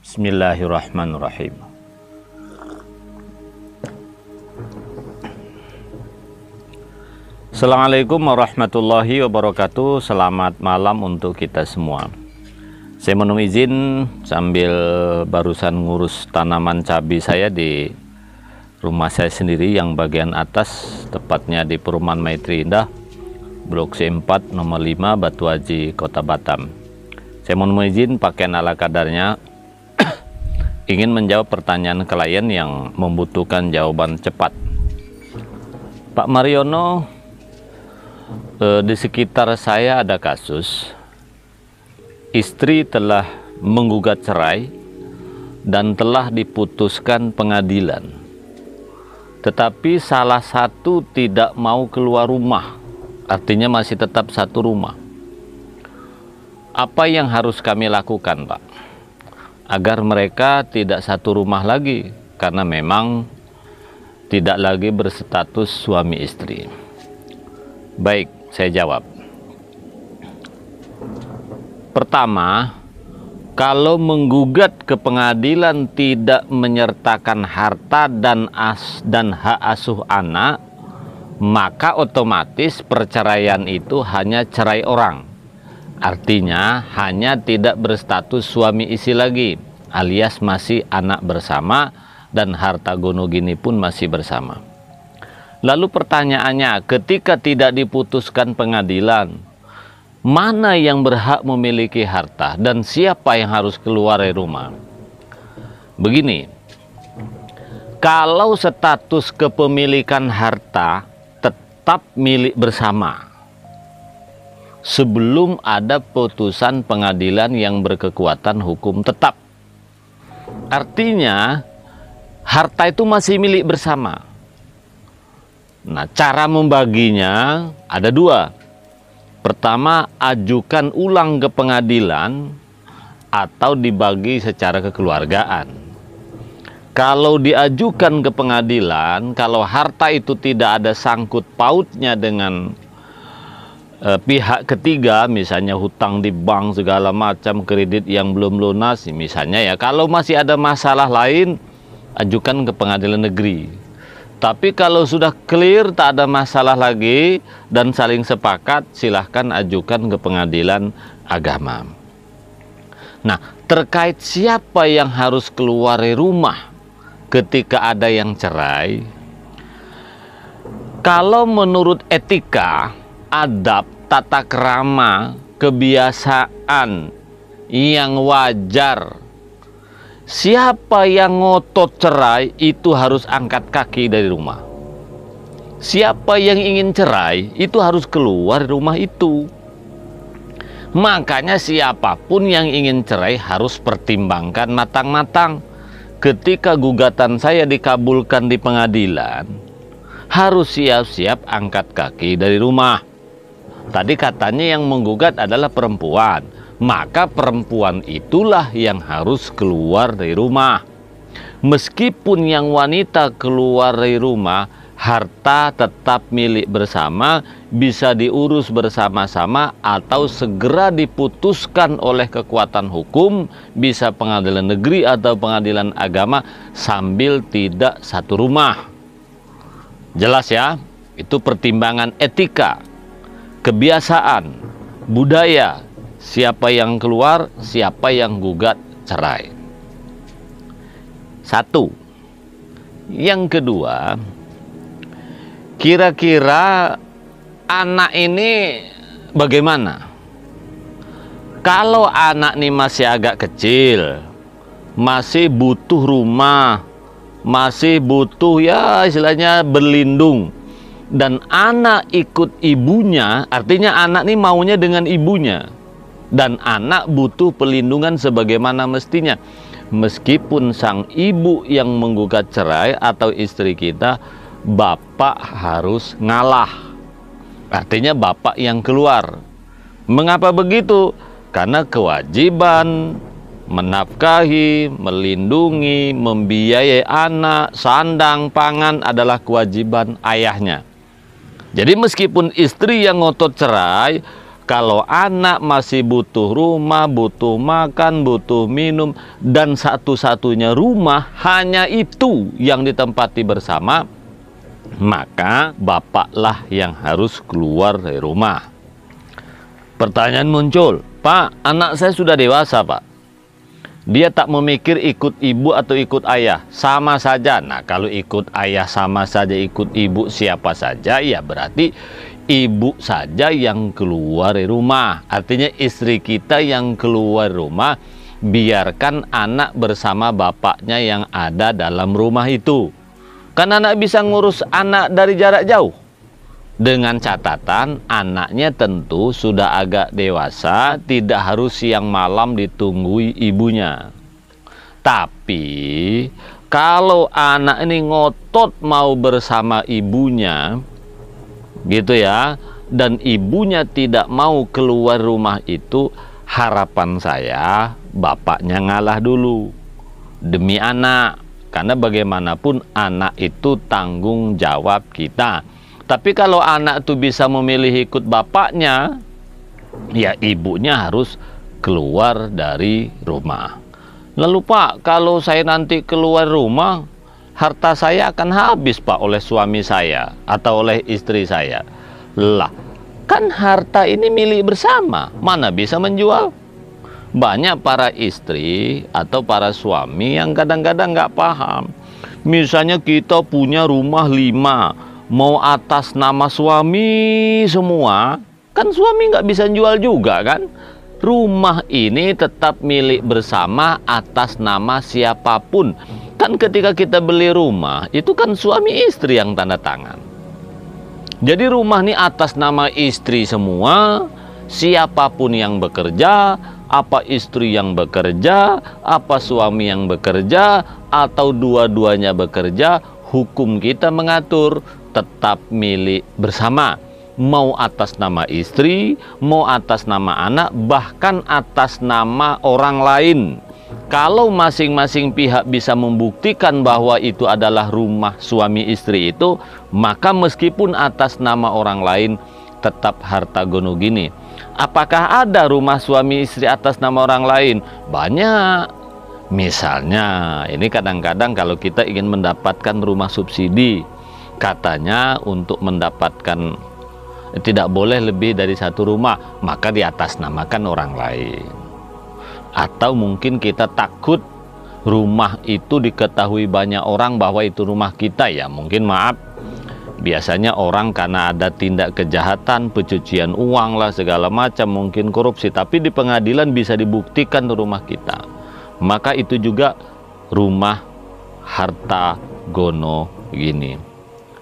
Bismillahirrahmanirrahim. Assalamualaikum warahmatullahi wabarakatuh. Selamat malam untuk kita semua. Saya mohon izin sambil barusan ngurus tanaman cabai saya di rumah saya sendiri yang bagian atas, tepatnya di Perumahan Maitri Indah, Blok C4 nomor 5 Batu Haji, Kota Batam. Saya mohon izin pakaian ala kadarnya ingin menjawab pertanyaan klien yang membutuhkan jawaban cepat. Pak Mariono, di sekitar saya ada kasus istri telah menggugat cerai dan telah diputuskan pengadilan, tetapi salah satu tidak mau keluar rumah, artinya masih tetap satu rumah. Apa yang harus kami lakukan, Pak, agar mereka tidak satu rumah lagi, karena memang tidak lagi berstatus suami istri? Baik, saya jawab. Pertama, kalau menggugat ke pengadilan tidak menyertakan harta dan hak asuh anak, maka otomatis perceraian itu hanya cerai orang. Artinya hanya tidak berstatus suami istri lagi, alias masih anak bersama dan harta gono gini pun masih bersama. Lalu pertanyaannya, ketika tidak diputuskan pengadilan, mana yang berhak memiliki harta dan siapa yang harus keluar dari rumah? Begini, kalau status kepemilikan harta tetap milik bersama sebelum ada putusan pengadilan yang berkekuatan hukum tetap, artinya harta itu masih milik bersama. Nah, cara membaginya ada dua. Pertama, ajukan ulang ke pengadilan atau dibagi secara kekeluargaan. Kalau diajukan ke pengadilan, kalau harta itu tidak ada sangkut pautnya dengan pihak ketiga, misalnya hutang di bank segala macam, kredit yang belum lunas misalnya ya, kalau masih ada masalah lain, ajukan ke pengadilan negeri. Tapi kalau sudah clear, tak ada masalah lagi dan saling sepakat, silahkan ajukan ke pengadilan agama. Nah, terkait siapa yang harus keluar dari rumah ketika ada yang cerai, kalau menurut etika, adab, tata krama, kebiasaan yang wajar, siapa yang ngotot cerai itu harus angkat kaki dari rumah. Siapa yang ingin cerai itu harus keluar dari rumah itu. Makanya siapapun yang ingin cerai harus pertimbangkan matang-matang. Ketika gugatan saya dikabulkan di pengadilan, harus siap-siap angkat kaki dari rumah. Tadi katanya yang menggugat adalah perempuan, maka perempuan itulah yang harus keluar dari rumah. Meskipun yang wanita keluar dari rumah, harta tetap milik bersama, bisa diurus bersama-sama atau segera diputuskan oleh kekuatan hukum, bisa pengadilan negeri atau pengadilan agama, sambil tidak satu rumah. Jelas ya? Itu pertimbangan etika, kebiasaan, budaya, siapa yang keluar, siapa yang gugat cerai. Satu. Yang kedua, kira-kira anak ini bagaimana? Kalau anak ini masih agak kecil, masih butuh rumah, masih butuh ya istilahnya berlindung, dan anak ikut ibunya, artinya anak ini maunya dengan ibunya, dan anak butuh perlindungan sebagaimana mestinya. Meskipun sang ibu yang menggugat cerai atau istri kita, bapak harus ngalah. Artinya bapak yang keluar. Mengapa begitu? Karena kewajiban menafkahi, melindungi, membiayai anak, sandang, pangan adalah kewajiban ayahnya. Jadi meskipun istri yang ngotot cerai, Kalau anak masih butuh rumah, butuh makan, butuh minum, dan satu-satunya rumah hanya itu yang ditempati bersama, maka bapaklah yang harus keluar dari rumah. Pertanyaan muncul, Pak, anak saya sudah dewasa, Pak. Dia tak memikir ikut ibu atau ikut ayah, sama saja. Nah, kalau ikut ayah sama saja, ikut ibu siapa saja, ya berarti ibu saja yang keluar dari rumah. Artinya istri kita yang keluar rumah, biarkan anak bersama bapaknya yang ada dalam rumah itu. Kan anak bisa ngurus anak dari jarak jauh. Dengan catatan anaknya tentu sudah agak dewasa, tidak harus siang malam ditunggui ibunya. Tapi kalau anak ini ngotot mau bersama ibunya, gitu ya, dan ibunya tidak mau keluar rumah itu, harapan saya bapaknya ngalah dulu demi anak, karena bagaimanapun anak itu tanggung jawab kita. Tapi kalau anak itu bisa memilih ikut bapaknya, ya ibunya harus keluar dari rumah. Lalu Pak, kalau saya nanti keluar rumah, harta saya akan habis Pak oleh suami saya atau oleh istri saya. Lah, kan harta ini milik bersama, mana bisa menjual? Banyak para istri atau para suami yang kadang-kadang nggak paham. Misalnya kita punya rumah 5, mau atas nama suami semua, kan suami nggak bisa jual juga kan? Rumah ini tetap milik bersama atas nama siapapun. Kan ketika kita beli rumah, itu kan suami istri yang tanda tangan. Jadi rumah ini atas nama istri semua, siapapun yang bekerja, apa istri yang bekerja, apa suami yang bekerja, atau dua-duanya bekerja, hukum kita mengatur tetap milik bersama. Mau atas nama istri, mau atas nama anak, bahkan atas nama orang lain. Kalau masing-masing pihak bisa membuktikan bahwa itu adalah rumah suami istri itu, maka meskipun atas nama orang lain tetap harta gono gini. Apakah ada rumah suami istri atas nama orang lain? Banyak. Misalnya, ini kadang-kadang kalau kita ingin mendapatkan rumah subsidi, katanya untuk mendapatkan tidak boleh lebih dari satu rumah, maka diatasnamakan orang lain. Atau mungkin kita takut rumah itu diketahui banyak orang bahwa itu rumah kita, ya mungkin maaf, biasanya orang karena ada tindak kejahatan, pencucian uang lah segala macam, mungkin korupsi, tapi di pengadilan bisa dibuktikan rumah kita, maka itu juga rumah harta gono gini.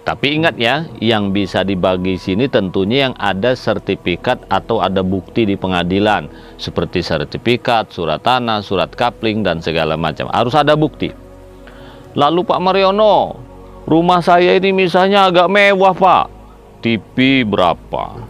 Tapi ingat ya, yang bisa dibagi sini tentunya yang ada sertifikat atau ada bukti di pengadilan, seperti sertifikat, surat tanah, surat kapling, dan segala macam. Harus ada bukti. Lalu Pak Mariono, rumah saya ini misalnya agak mewah Pak, TV berapa?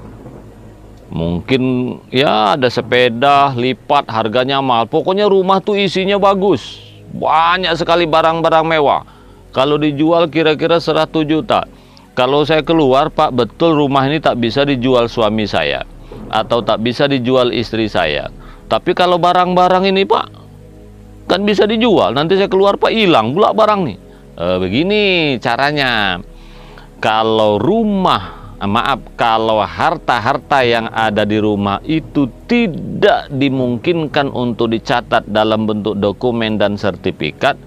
Mungkin ya ada sepeda lipat, harganya mahal. Pokoknya rumah tuh isinya bagus, banyak sekali barang-barang mewah. Kalau dijual kira-kira 100 juta. Kalau saya keluar, Pak, betul rumah ini tak bisa dijual suami saya, atau tak bisa dijual istri saya. Tapi kalau barang-barang ini, Pak, kan bisa dijual. Nanti saya keluar, Pak, hilang pula barang nih. Begini caranya. Kalau kalau harta-harta yang ada di rumah itu tidak dimungkinkan untuk dicatat dalam bentuk dokumen dan sertifikat,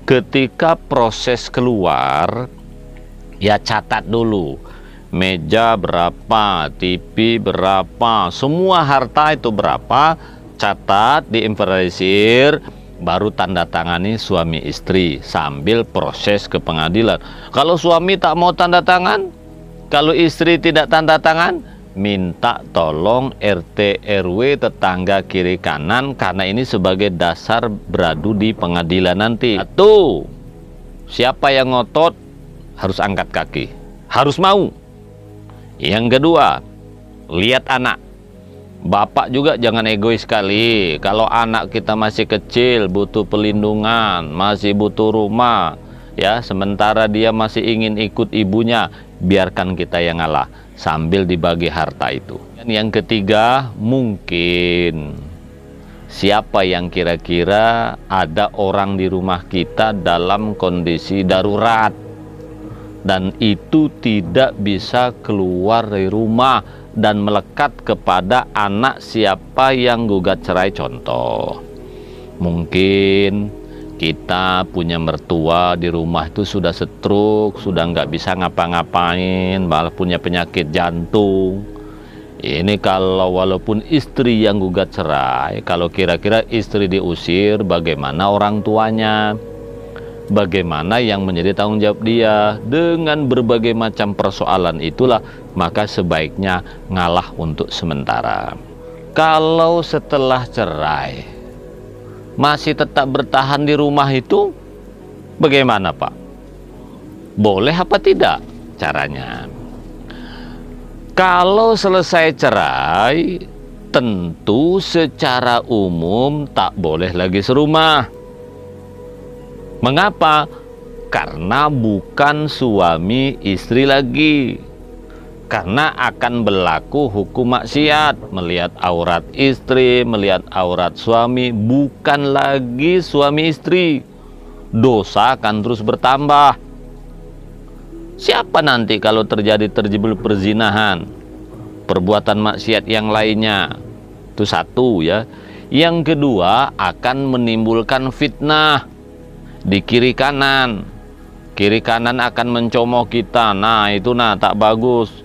ketika proses keluar, ya catat dulu. Meja berapa, TV berapa, semua harta itu berapa, catat, diinventarisir, baru tanda tangani suami istri sambil proses ke pengadilan. Kalau suami tak mau tanda tangan, kalau istri tidak tanda tangan, minta tolong RT RW tetangga kiri kanan, karena ini sebagai dasar beradu di pengadilan nanti. Tuh, siapa yang ngotot harus angkat kaki, harus mau. Yang kedua, lihat anak. Bapak juga jangan egois sekali. Kalau anak kita masih kecil, butuh pelindungan, masih butuh rumah, ya, sementara dia masih ingin ikut ibunya, biarkan kita yang ngalah. sambil dibagi harta itu. Dan yang ketiga, mungkin siapa yang kira-kira ada orang di rumah kita dalam kondisi darurat dan itu tidak bisa keluar dari rumah dan melekat kepada anak siapa yang gugat cerai. Contoh, mungkin kita punya mertua di rumah itu sudah stroke, sudah nggak bisa ngapa-ngapain, malah punya penyakit jantung. Ini kalau walaupun istri yang gugat cerai, kalau kira-kira istri diusir, bagaimana orang tuanya? Bagaimana yang menjadi tanggung jawab dia? Dengan berbagai macam persoalan itulah, maka sebaiknya ngalah untuk sementara. Kalau setelah cerai masih tetap bertahan di rumah itu, bagaimana Pak? Boleh apa tidak caranya? Kalau selesai cerai, tentu secara umum tak boleh lagi serumah. Mengapa? Karena bukan suami istri lagi. Karena akan berlaku hukum maksiat, melihat aurat istri, melihat aurat suami, bukan lagi suami istri. Dosa akan terus bertambah. Siapa nanti kalau terjebak perzinahan, perbuatan maksiat yang lainnya? Itu satu ya. Yang kedua, akan menimbulkan fitnah di kiri kanan. Kiri kanan akan mencomot kita. Nah itu tak bagus.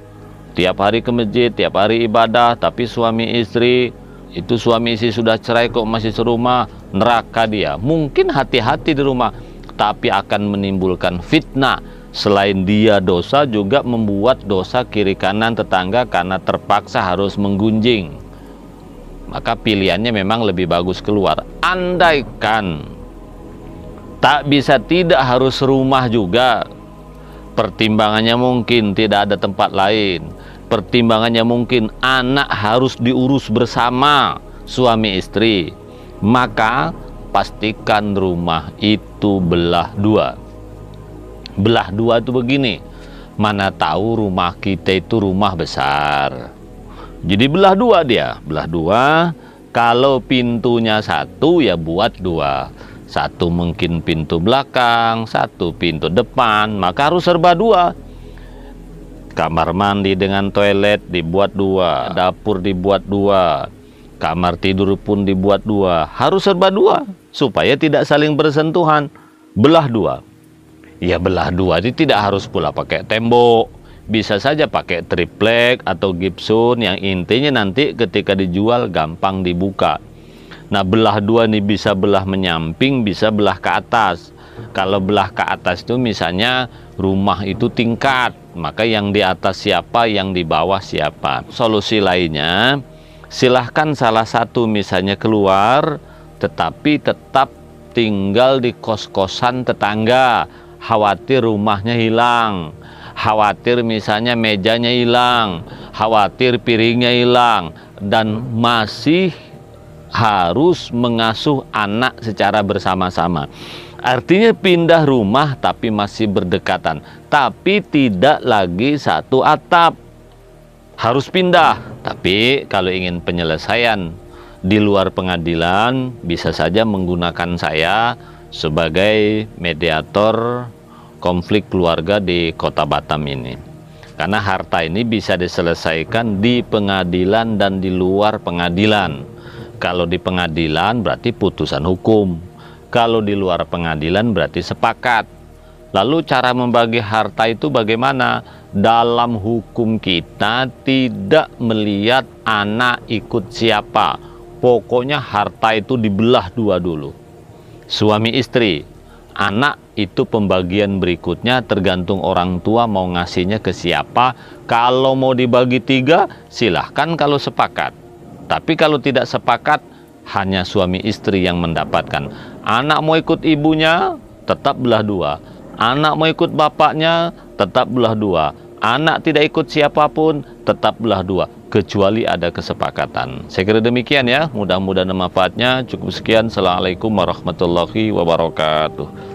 Tiap hari ke masjid, tiap hari ibadah, tapi suami istri, itu suami istri sudah cerai kok masih serumah, neraka dia. Mungkin hati-hati di rumah, tapi akan menimbulkan fitnah. Selain dia dosa, juga membuat dosa kiri kanan tetangga karena terpaksa harus menggunjing. Maka pilihannya memang lebih bagus keluar. Andaikan tak bisa, tidak harus rumah juga. Pertimbangannya mungkin tidak ada tempat lain. Pertimbangannya mungkin anak harus diurus bersama suami istri. Maka pastikan rumah itu belah dua. Belah dua itu begini, mana tahu rumah kita itu rumah besar. Jadi belah dua dia. Belah dua, kalau pintunya satu ya buat dua. Satu mungkin pintu belakang, satu pintu depan, maka harus serba dua. Kamar mandi dengan toilet dibuat dua, dapur dibuat dua, kamar tidur pun dibuat dua. Harus serba dua, supaya tidak saling bersentuhan. Belah dua. Ya belah dua itu tidak harus pula pakai tembok. Bisa saja pakai triplek atau gipsun, yang intinya nanti ketika dijual gampang dibuka. Nah belah dua ini bisa belah menyamping, bisa belah ke atas. Kalau belah ke atas itu misalnya rumah itu tingkat, maka yang di atas siapa, yang di bawah siapa. Solusi lainnya, silahkan salah satu misalnya keluar, tetapi tetap tinggal di kos-kosan tetangga. Khawatir rumahnya hilang, khawatir misalnya mejanya hilang, khawatir piringnya hilang, dan masih harus mengasuh anak secara bersama-sama. Artinya pindah rumah tapi masih berdekatan, tapi tidak lagi satu atap. Harus pindah. Tapi kalau ingin penyelesaian di luar pengadilan, bisa saja menggunakan saya sebagai mediator konflik keluarga di Kota Batam ini. Karena harta ini bisa diselesaikan di pengadilan dan di luar pengadilan. Kalau di pengadilan berarti putusan hukum. Kalau di luar pengadilan berarti sepakat. Lalu cara membagi harta itu bagaimana? Dalam hukum kita tidak melihat anak ikut siapa. Pokoknya harta itu dibelah dua dulu. Suami istri, anak itu pembagian berikutnya tergantung orang tua mau ngasihnya ke siapa. Kalau mau dibagi tiga, silahkan kalau sepakat. Tapi kalau tidak sepakat, hanya suami istri yang mendapatkan. Anak mau ikut ibunya, tetap belah dua. Anak mau ikut bapaknya, tetap belah dua. Anak tidak ikut siapapun, tetap belah dua. Kecuali ada kesepakatan. Saya kira demikian ya. Mudah-mudahan manfaatnya. Cukup sekian. Assalamualaikum warahmatullahi wabarakatuh.